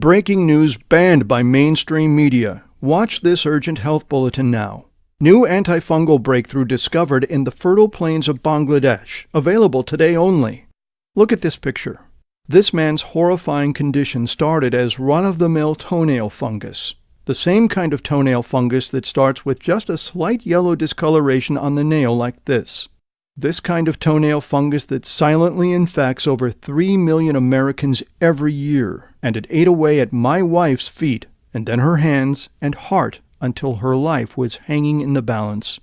Breaking news banned by mainstream media. Watch this urgent health bulletin now. New antifungal breakthrough discovered in the fertile plains of Bangladesh. Available today only. Look at this picture. This man's horrifying condition started as run-of-the-mill toenail fungus. The same kind of toenail fungus that starts with just a slight yellow discoloration on the nail like this. This kind of toenail fungus that silently infects over 3 million Americans every year, and it ate away at my wife's feet, and then her hands and heart until her life was hanging in the balance.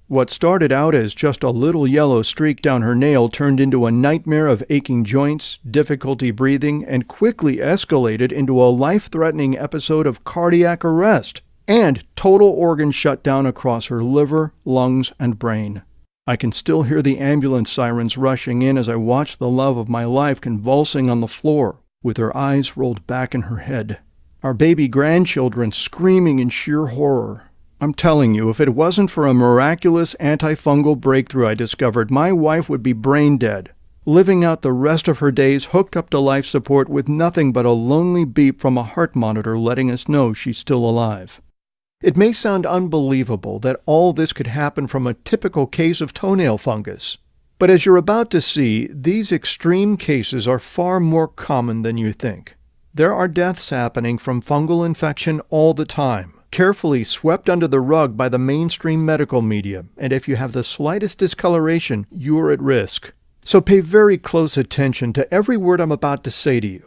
What started out as just a little yellow streak down her nail turned into a nightmare of aching joints, difficulty breathing, and quickly escalated into a life-threatening episode of cardiac arrest and total organ shutdown across her liver, lungs, and brain. I can still hear the ambulance sirens rushing in as I watch the love of my life convulsing on the floor, with her eyes rolled back in her head. Our baby grandchildren screaming in sheer horror. I'm telling you, if it wasn't for a miraculous antifungal breakthrough I discovered, my wife would be brain dead, living out the rest of her days hooked up to life support with nothing but a lonely beep from a heart monitor letting us know she's still alive. It may sound unbelievable that all this could happen from a typical case of toenail fungus. But as you're about to see, these extreme cases are far more common than you think. There are deaths happening from fungal infection all the time, carefully swept under the rug by the mainstream medical media, and if you have the slightest discoloration, you're at risk. So pay very close attention to every word I'm about to say to you.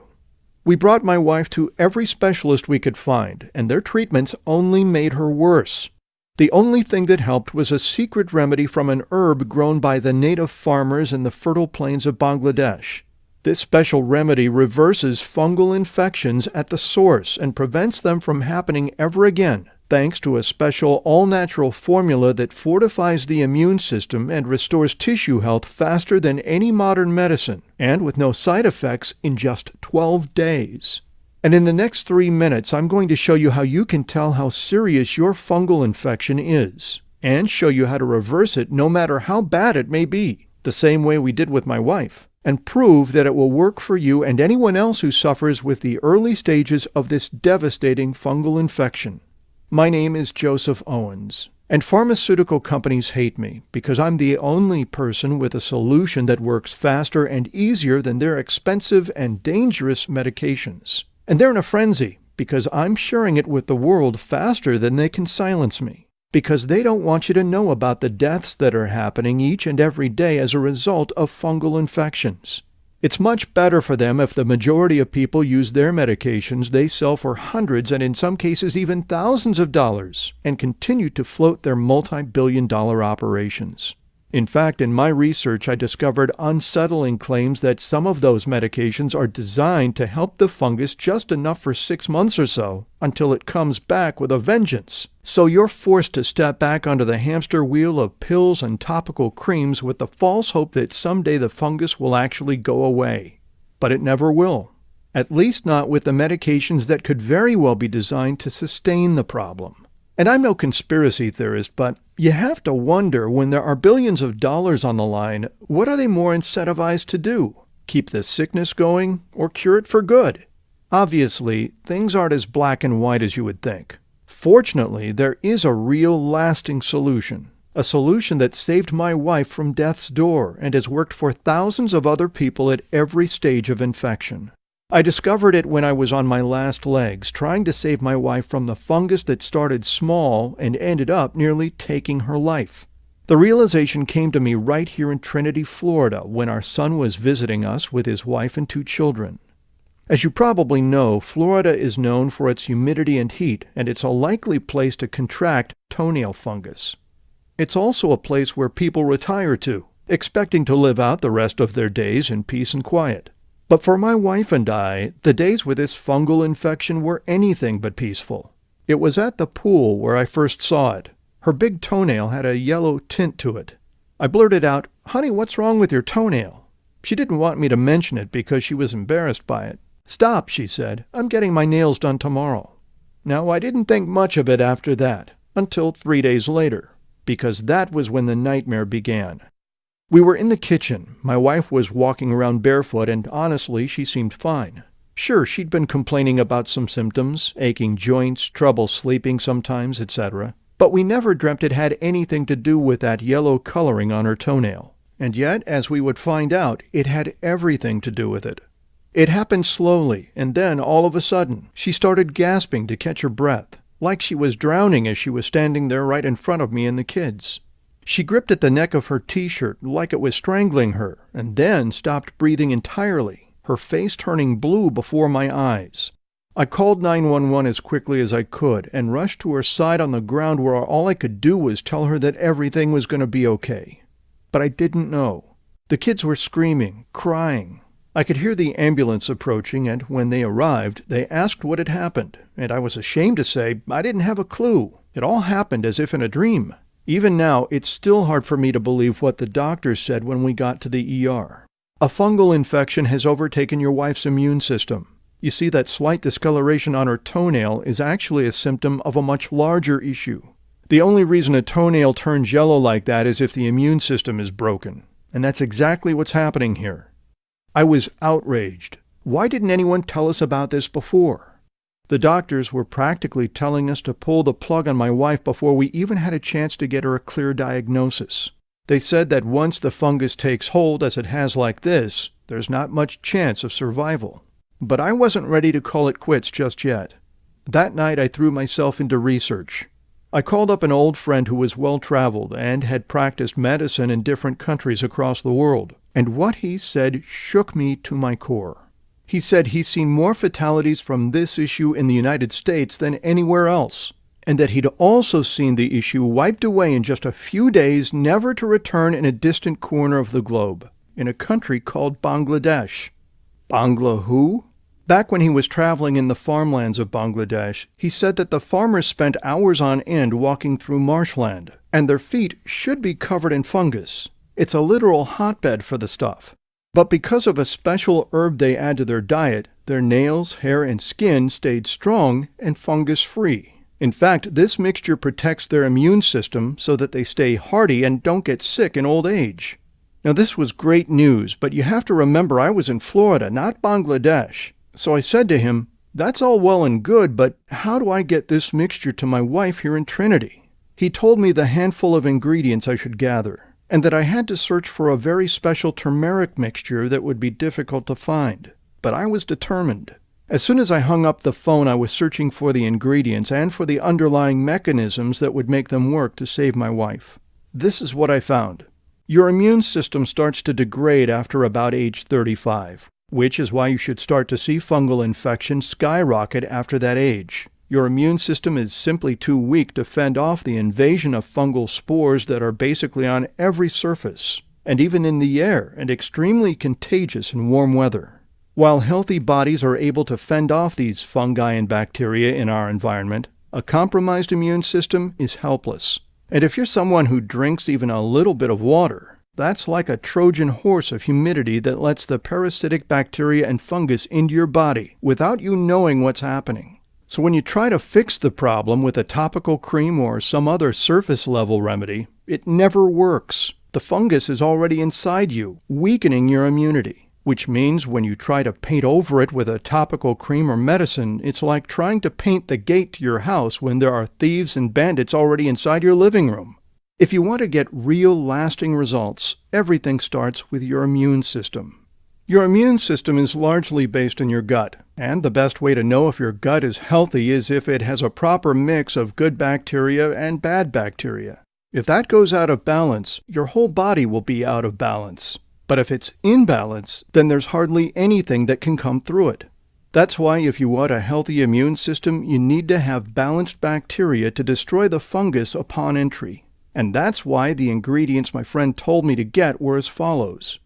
We brought my wife to every specialist we could find, and their treatments only made her worse. The only thing that helped was a secret remedy from an herb grown by the native farmers in the fertile plains of Bangladesh. This special remedy reverses fungal infections at the source and prevents them from happening ever again, thanks to a special all-natural formula that fortifies the immune system and restores tissue health faster than any modern medicine, and with no side effects in just 12 days. And in the next 3 minutes, I'm going to show you how you can tell how serious your fungal infection is, and show you how to reverse it no matter how bad it may be, the same way we did with my wife, and prove that it will work for you and anyone else who suffers with the early stages of this devastating fungal infection. My name is Joseph Owens, and pharmaceutical companies hate me because I'm the only person with a solution that works faster and easier than their expensive and dangerous medications. And they're in a frenzy because I'm sharing it with the world faster than they can silence me, because they don't want you to know about the deaths that are happening each and every day as a result of fungal infections. It's much better for them if the majority of people use their medications they sell for hundreds and in some cases even thousands of dollars and continue to float their multi-billion-dollar operations. In fact, in my research, I discovered unsettling claims that some of those medications are designed to help the fungus just enough for 6 months or so until it comes back with a vengeance. So you're forced to step back onto the hamster wheel of pills and topical creams with the false hope that someday the fungus will actually go away. But it never will. At least not with the medications that could very well be designed to sustain the problem. And I'm no conspiracy theorist, but you have to wonder, when there are billions of dollars on the line, what are they more incentivized to do? Keep the sickness going or cure it for good? Obviously, things aren't as black and white as you would think. Fortunately, there is a real lasting solution. A solution that saved my wife from death's door and has worked for thousands of other people at every stage of infection. I discovered it when I was on my last legs, trying to save my wife from the fungus that started small and ended up nearly taking her life. The realization came to me right here in Trinity, Florida, when our son was visiting us with his wife and 2 children. As you probably know, Florida is known for its humidity and heat, and it's a likely place to contract toenail fungus. It's also a place where people retire to, expecting to live out the rest of their days in peace and quiet. But for my wife and I, the days with this fungal infection were anything but peaceful. It was at the pool where I first saw it. Her big toenail had a yellow tint to it. I blurted out, "Honey, what's wrong with your toenail?" She didn't want me to mention it because she was embarrassed by it. "Stop," she said. "I'm getting my nails done tomorrow." Now, I didn't think much of it after that, until 3 days later, because that was when the nightmare began. We were in the kitchen. My wife was walking around barefoot, and honestly, she seemed fine. Sure, she'd been complaining about some symptoms, aching joints, trouble sleeping sometimes, etc., but we never dreamt it had anything to do with that yellow coloring on her toenail. And yet, as we would find out, it had everything to do with it. It happened slowly, and then, all of a sudden, she started gasping to catch her breath, like she was drowning as she was standing there right in front of me and the kids. She gripped at the neck of her t-shirt like it was strangling her, and then stopped breathing entirely, her face turning blue before my eyes. I called 911 as quickly as I could and rushed to her side on the ground where all I could do was tell her that everything was going to be okay. But I didn't know. The kids were screaming, crying. I could hear the ambulance approaching, and when they arrived, they asked what had happened, and I was ashamed to say I didn't have a clue. It all happened as if in a dream. Even now, it's still hard for me to believe what the doctors said when we got to the ER. A fungal infection has overtaken your wife's immune system. You see, that slight discoloration on her toenail is actually a symptom of a much larger issue. The only reason a toenail turns yellow like that is if the immune system is broken. And that's exactly what's happening here. I was outraged. Why didn't anyone tell us about this before? The doctors were practically telling us to pull the plug on my wife before we even had a chance to get her a clear diagnosis. They said that once the fungus takes hold, as it has like this, there's not much chance of survival. But I wasn't ready to call it quits just yet. That night I threw myself into research. I called up an old friend who was well-traveled and had practiced medicine in different countries across the world, and what he said shook me to my core. He said he's seen more fatalities from this issue in the United States than anywhere else, and that he'd also seen the issue wiped away in just a few days, never to return in a distant corner of the globe, in a country called Bangladesh. Bangla who? Back when he was traveling in the farmlands of Bangladesh, he said that the farmers spent hours on end walking through marshland, and their feet should be covered in fungus. It's a literal hotbed for the stuff. But because of a special herb they add to their diet, their nails, hair, and skin stayed strong and fungus-free. In fact, this mixture protects their immune system so that they stay hardy and don't get sick in old age. Now, this was great news, but you have to remember I was in Florida, not Bangladesh. So I said to him, "That's all well and good, but how do I get this mixture to my wife here in Trinity?" He told me the handful of ingredients I should gather, and that I had to search for a very special turmeric mixture that would be difficult to find. But I was determined. As soon as I hung up the phone, I was searching for the ingredients and for the underlying mechanisms that would make them work to save my wife. This is what I found. Your immune system starts to degrade after about age 35, which is why you should start to see fungal infections skyrocket after that age. Your immune system is simply too weak to fend off the invasion of fungal spores that are basically on every surface, and even in the air, and extremely contagious in warm weather. While healthy bodies are able to fend off these fungi and bacteria in our environment, a compromised immune system is helpless. And if you're someone who drinks even a little bit of water, that's like a Trojan horse of humidity that lets the parasitic bacteria and fungus into your body without you knowing what's happening. So when you try to fix the problem with a topical cream or some other surface-level remedy, it never works. The fungus is already inside you, weakening your immunity, which means when you try to paint over it with a topical cream or medicine, it's like trying to paint the gate to your house when there are thieves and bandits already inside your living room. If you want to get real, lasting results, everything starts with your immune system. Your immune system is largely based on your gut, and the best way to know if your gut is healthy is if it has a proper mix of good bacteria and bad bacteria. If that goes out of balance, your whole body will be out of balance. But if it's in balance, then there's hardly anything that can come through it. That's why if you want a healthy immune system, you need to have balanced bacteria to destroy the fungus upon entry. And that's why the ingredients my friend told me to get were as follows.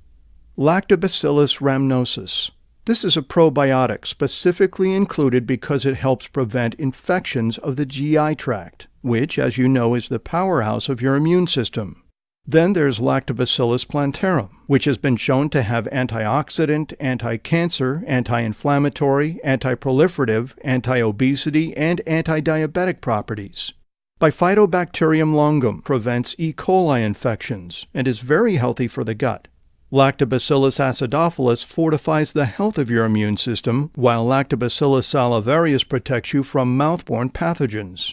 Lactobacillus rhamnosus. This is a probiotic specifically included because it helps prevent infections of the GI tract, which, as you know, is the powerhouse of your immune system. Then there's Lactobacillus plantarum, which has been shown to have antioxidant, anti-cancer, anti-inflammatory, anti-proliferative, anti-obesity, and anti-diabetic properties. Bifidobacterium longum prevents E. coli infections and is very healthy for the gut. Lactobacillus acidophilus fortifies the health of your immune system, while Lactobacillus salivarius protects you from mouth-borne pathogens.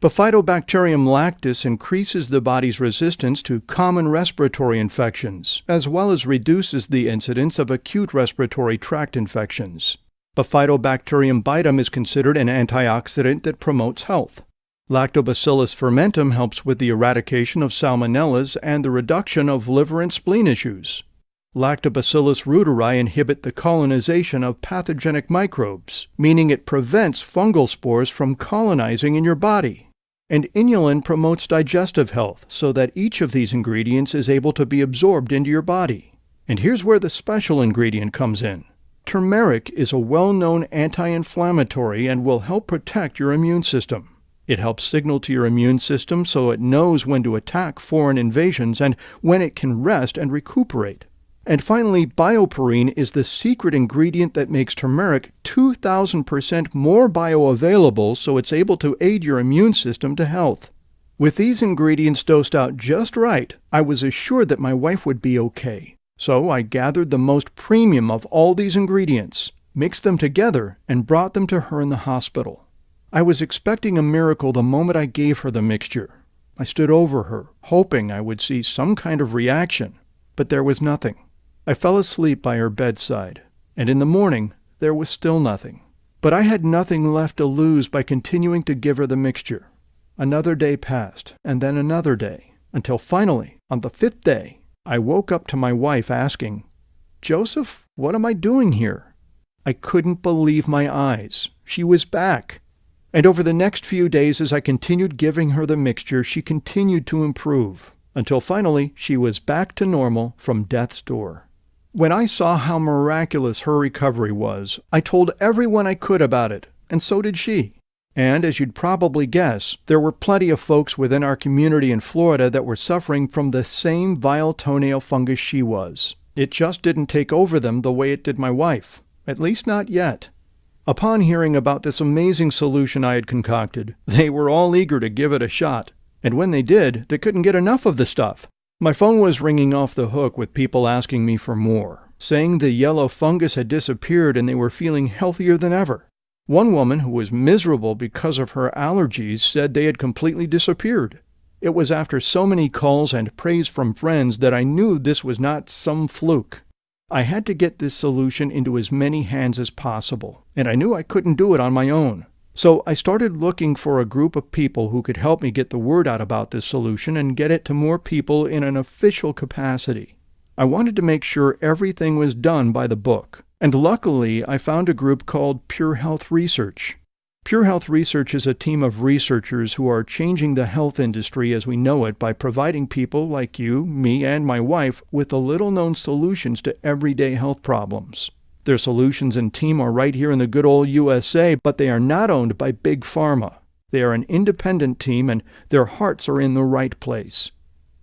Bifidobacterium lactis increases the body's resistance to common respiratory infections, as well as reduces the incidence of acute respiratory tract infections. Bifidobacterium bitum is considered an antioxidant that promotes health. Lactobacillus fermentum helps with the eradication of salmonellas and the reduction of liver and spleen issues. Lactobacillus reuteri inhibit the colonization of pathogenic microbes, meaning it prevents fungal spores from colonizing in your body. And inulin promotes digestive health so that each of these ingredients is able to be absorbed into your body. And here's where the special ingredient comes in. Turmeric is a well-known anti-inflammatory and will help protect your immune system. It helps signal to your immune system so it knows when to attack foreign invasions and when it can rest and recuperate. And finally, bioperine is the secret ingredient that makes turmeric 2,000% more bioavailable so it's able to aid your immune system to health. With these ingredients dosed out just right, I was assured that my wife would be okay. So I gathered the most premium of all these ingredients, mixed them together, and brought them to her in the hospital. I was expecting a miracle the moment I gave her the mixture. I stood over her, hoping I would see some kind of reaction, but there was nothing. I fell asleep by her bedside, and in the morning there was still nothing. But I had nothing left to lose by continuing to give her the mixture. Another day passed, and then another day, until finally, on the 5th day, I woke up to my wife asking, "Joseph, what am I doing here?" I couldn't believe my eyes. She was back. And over the next few days, as I continued giving her the mixture, she continued to improve, until finally she was back to normal from death's door. When I saw how miraculous her recovery was, I told everyone I could about it, and so did she. And as you'd probably guess, there were plenty of folks within our community in Florida that were suffering from the same vile toenail fungus she was. It just didn't take over them the way it did my wife, at least not yet. Upon hearing about this amazing solution I had concocted, they were all eager to give it a shot. And when they did, they couldn't get enough of the stuff. My phone was ringing off the hook with people asking me for more, saying the yellow fungus had disappeared and they were feeling healthier than ever. One woman who was miserable because of her allergies said they had completely disappeared. It was after so many calls and praise from friends that I knew this was not some fluke. I had to get this solution into as many hands as possible, and I knew I couldn't do it on my own. So I started looking for a group of people who could help me get the word out about this solution and get it to more people in an official capacity. I wanted to make sure everything was done by the book, and luckily I found a group called Pure Health Research. Pure Health Research is a team of researchers who are changing the health industry as we know it by providing people like you, me, and my wife with the little-known solutions to everyday health problems. Their solutions and team are right here in the good old USA, but they are not owned by Big Pharma. They are an independent team, and their hearts are in the right place.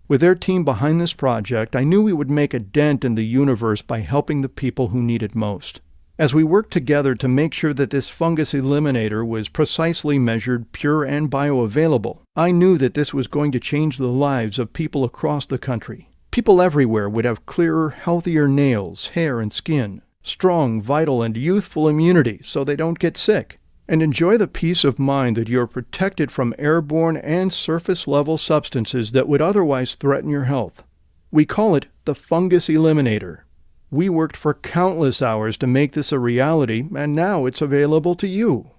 With their team behind this project, I knew we would make a dent in the universe by helping the people who need it most. As we worked together to make sure that this fungus eliminator was precisely measured, pure, and bioavailable, I knew that this was going to change the lives of people across the country. People everywhere would have clearer, healthier nails, hair, and skin, strong, vital, and youthful immunity so they don't get sick, and enjoy the peace of mind that you're protected from airborne and surface-level substances that would otherwise threaten your health. We call it the Fungus Eliminator. We worked for countless hours to make this a reality, and now it's available to you.